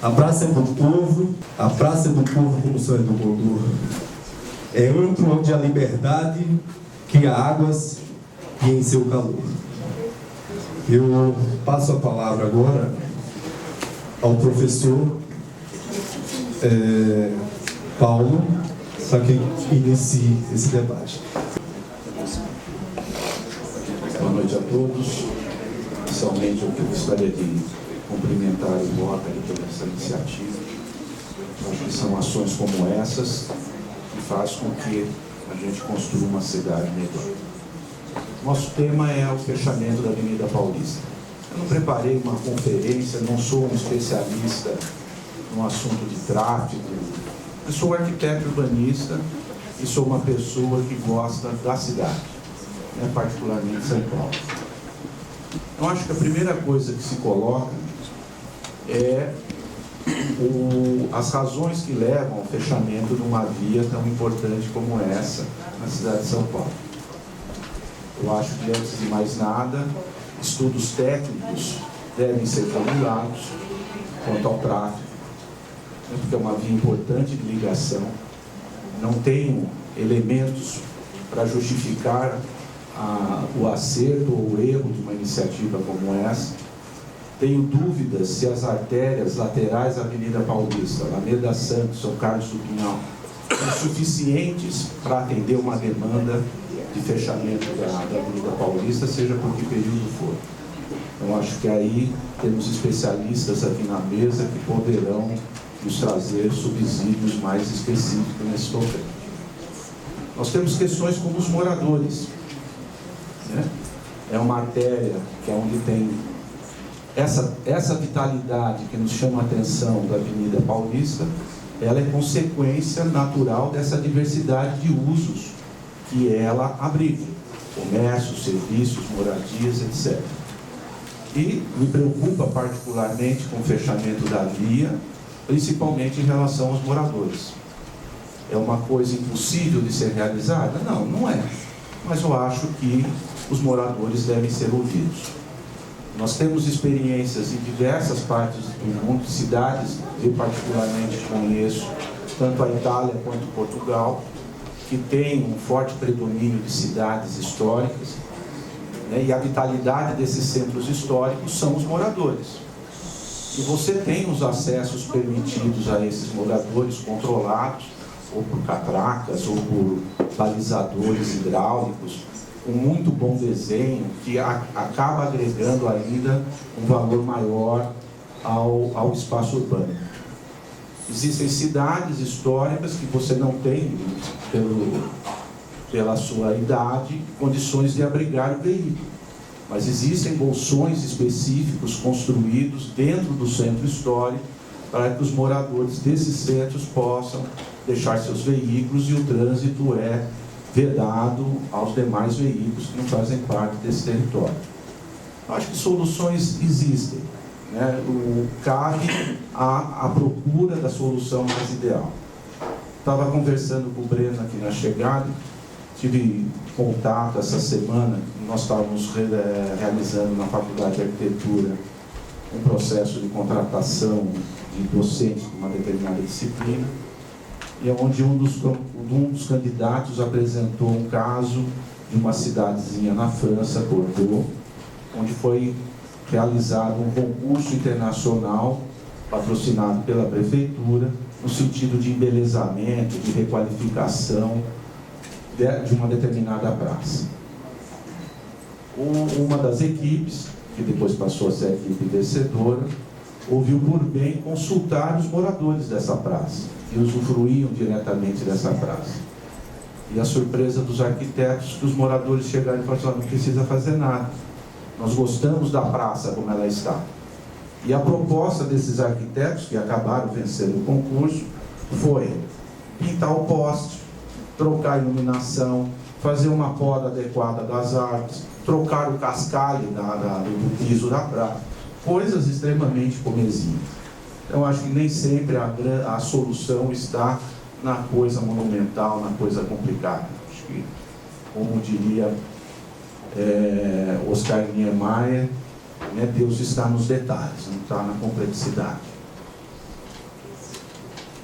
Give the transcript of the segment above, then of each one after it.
A praça é do povo, a praça é do povo como o Senhor é do povo. É antro onde a liberdade cria águas e em seu calor. Eu passo a palavra agora ao professor Paulo, para que inicie esse debate. Boa noite a todos. Inicialmente, eu gostaria de cumprimentar o Rotary por essa iniciativa. Acho que são ações como essas que fazem com que a gente construa uma cidade melhor. Nosso tema é o fechamento da Avenida Paulista. Eu não preparei uma conferência, não sou um especialista no assunto de tráfego. Eu sou arquiteto urbanista e sou uma pessoa que gosta da cidade, né, particularmente São Paulo. Eu acho que a primeira coisa que se coloca é as razões que levam ao fechamento de uma via tão importante como essa na cidade de São Paulo. Eu acho que, antes de mais nada, estudos técnicos devem ser formulados quanto ao tráfego, porque é uma via importante de ligação. Não tenho elementos para justificar o acerto ou o erro de uma iniciativa como essa. Tenho dúvidas se as artérias laterais da Avenida Paulista, Alameda Santos, São Carlos do Pinhal, são suficientes para atender uma demanda de fechamento da Avenida Paulista, seja por que período for. Então, acho que aí temos especialistas aqui na mesa que poderão nos trazer subsídios mais específicos nesse tocante. Nós temos questões como os moradores, né? É uma artéria que é onde tem essa vitalidade que nos chama a atenção da Avenida Paulista. Ela é consequência natural dessa diversidade de usos que ela abriga: comércio, serviços, moradias, etc. E me preocupa particularmente com o fechamento da via, principalmente em relação aos moradores. É uma coisa impossível de ser realizada? Não, não é. Mas eu acho que os moradores devem ser ouvidos. Nós temos experiências em diversas partes do mundo, cidades, eu particularmente conheço, tanto a Itália quanto Portugal, que tem um forte predomínio de cidades históricas, né, e a vitalidade desses centros históricos são os moradores. E você tem os acessos permitidos a esses moradores, controlados, ou por catracas, ou por balizadores hidráulicos, com muito bom desenho, que acaba agregando ainda um valor maior ao espaço urbano. Existem cidades históricas que você não tem, pela sua idade, condições de abrigar o veículo. Mas existem bolsões específicos construídos dentro do centro histórico para que os moradores desses centros possam deixar seus veículos, e o trânsito é vedado aos demais veículos que não fazem parte desse território. Acho que soluções existem, né? Cabe a procura da solução mais ideal. Estava conversando com o Breno aqui na chegada, tive contato essa semana, nós estávamos realizando na Faculdade de Arquitetura um processo de contratação de docentes de uma determinada disciplina, e onde um dos candidatos apresentou um caso de uma cidadezinha na França, Bordeaux, onde foi realizado um concurso internacional patrocinado pela prefeitura, no sentido de embelezamento, de requalificação de uma determinada praça. Uma das equipes, que depois passou a ser a equipe vencedora, ouviu por bem consultar os moradores dessa praça, que usufruíam diretamente dessa praça. E a surpresa dos arquitetos, que os moradores chegaram e falaram: não precisa fazer nada, nós gostamos da praça como ela está. E a proposta desses arquitetos, que acabaram vencendo o concurso, foi pintar o poste, trocar a iluminação, fazer uma poda adequada das árvores, trocar o cascalho do piso da praça, coisas extremamente comezinhas. Então, acho que nem sempre a solução está na coisa monumental, na coisa complicada. Acho que, como diria Oscar Niemeyer, né, Deus está nos detalhes, não está na complexidade.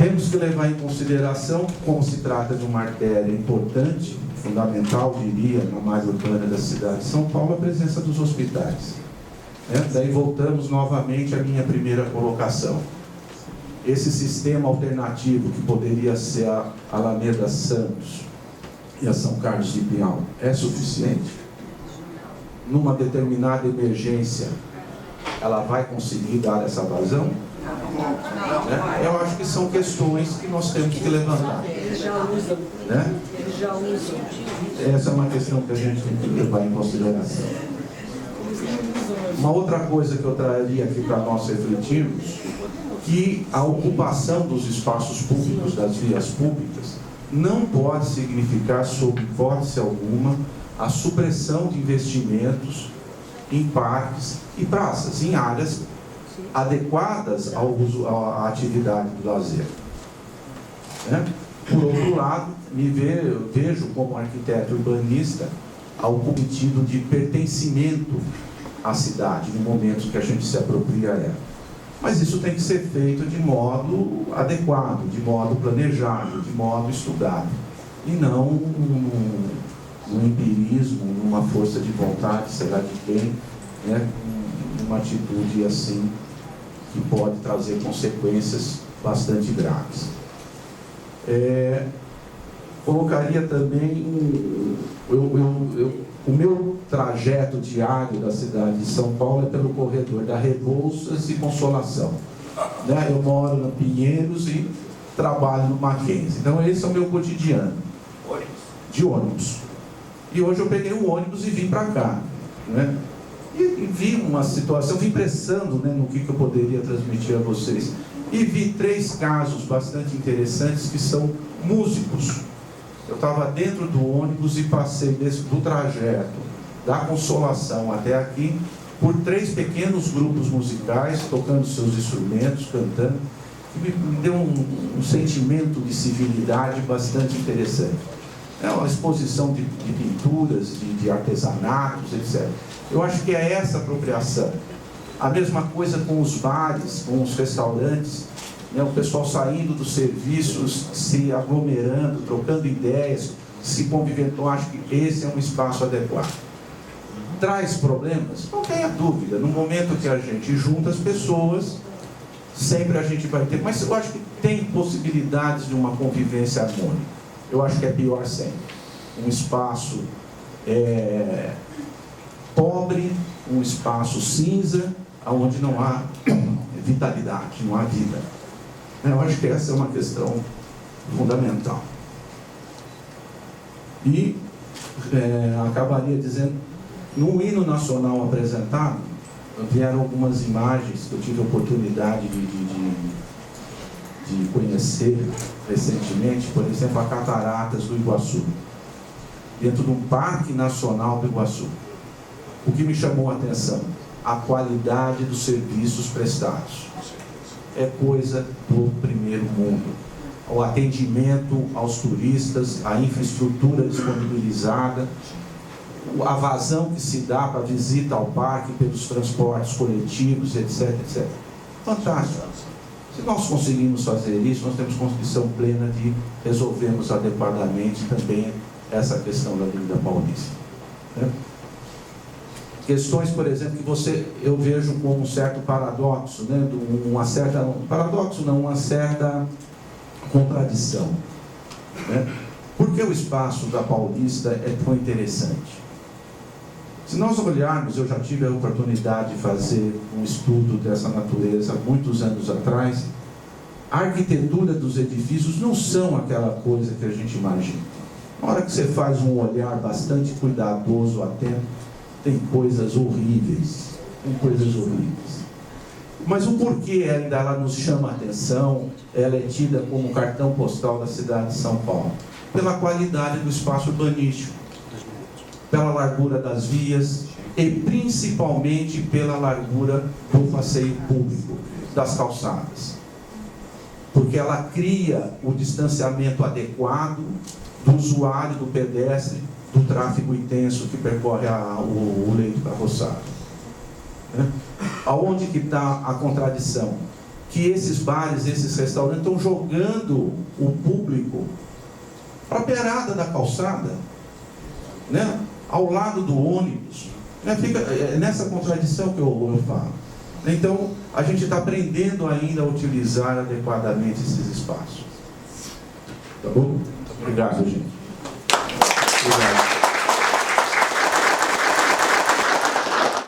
Temos que levar em consideração, como se trata de uma artéria importante, fundamental, diria, na malha urbana da cidade de São Paulo, a presença dos hospitais. Daí voltamos novamente à minha primeira colocação. Esse sistema alternativo que poderia ser a Alameda Santos e a São Carlos de Pinhal é suficiente? Numa determinada emergência, ela vai conseguir dar essa vazão? Eu acho que são questões que nós temos que levantar. Eles já usam. Eles já usam. Essa é uma questão que a gente tem que levar em consideração. Uma outra coisa que eu traria aqui para nós refletirmos, que a ocupação dos espaços públicos, das vias públicas, não pode significar, sob hipótese alguma, a supressão de investimentos em parques e praças, em áreas adequadas ao uso, à atividade do lazer. Por outro lado, vejo como arquiteto urbanista o pedido de pertencimento à cidade, no momento que a gente se apropria ela. Mas isso tem que ser feito de modo adequado, de modo planejado, de modo estudado, e não num empirismo, numa força de vontade, sei lá de quem, uma atitude assim que pode trazer consequências bastante graves. Colocaria também o meu trajeto diário da cidade de São Paulo é pelo corredor da Rebouças e Consolação. Eu moro no Pinheiros e trabalho no Mackenzie. Então esse é o meu cotidiano de ônibus. E hoje eu peguei o ônibus e vim para cá. E vi uma situação, vim pensando no que eu poderia transmitir a vocês. E vi 3 casos bastante interessantes que são músicos. Eu estava dentro do ônibus e passei do trajeto da Consolação até aqui por 3 pequenos grupos musicais, tocando seus instrumentos, cantando, que me deu um sentimento de civilidade bastante interessante. É uma exposição de pinturas, de artesanatos, etc. Eu acho que é essa apropriação. A mesma coisa com os bares, com os restaurantes, o pessoal saindo dos serviços, se aglomerando, trocando ideias, se convivendo. Eu acho que esse é um espaço adequado. Traz problemas? Não tenha dúvida. No momento que a gente junta as pessoas, sempre a gente vai ter. Mas eu acho que tem possibilidades de uma convivência harmônica. Eu acho que é pior sempre. Um espaço pobre, um espaço cinza, onde não há vitalidade, não há vida. Eu acho que essa é uma questão fundamental. E acabaria dizendo, no hino nacional apresentado, vieram algumas imagens que eu tive a oportunidade de conhecer recentemente, por exemplo, a Cataratas do Iguaçu, dentro de um Parque Nacional do Iguaçu. O que me chamou a atenção? A qualidade dos serviços prestados. É coisa do primeiro mundo. O atendimento aos turistas, a infraestrutura disponibilizada, a vazão que se dá para a visita ao parque pelos transportes coletivos, etc, etc. Fantástico. Se nós conseguimos fazer isso, nós temos condição plena de resolvermos adequadamente também essa questão da Avenida Paulista. Questões, por exemplo, que eu vejo como um certo paradoxo, uma certa contradição. Por que o espaço da Paulista é tão interessante? Se nós olharmos, eu já tive a oportunidade de fazer um estudo dessa natureza muitos anos atrás, a arquitetura dos edifícios não são aquela coisa que a gente imagina. Na hora que você faz um olhar bastante cuidadoso, atento, tem coisas horríveis, Mas o porquê ainda ela nos chama a atenção, ela é tida como cartão postal da cidade de São Paulo? Pela qualidade do espaço urbanístico, pela largura das vias e principalmente pela largura do passeio público, das calçadas. Porque ela cria o distanciamento adequado do usuário, do pedestre, do tráfego intenso que percorre o leito carroçado. Aonde que está a contradição? que esses bares, esses restaurantes estão jogando o público para a beirada da calçada, né? Ao lado do ônibus. Fica nessa contradição que eu falo. Então, a gente está aprendendo ainda a utilizar adequadamente esses espaços. Tá bom? Obrigado, gente.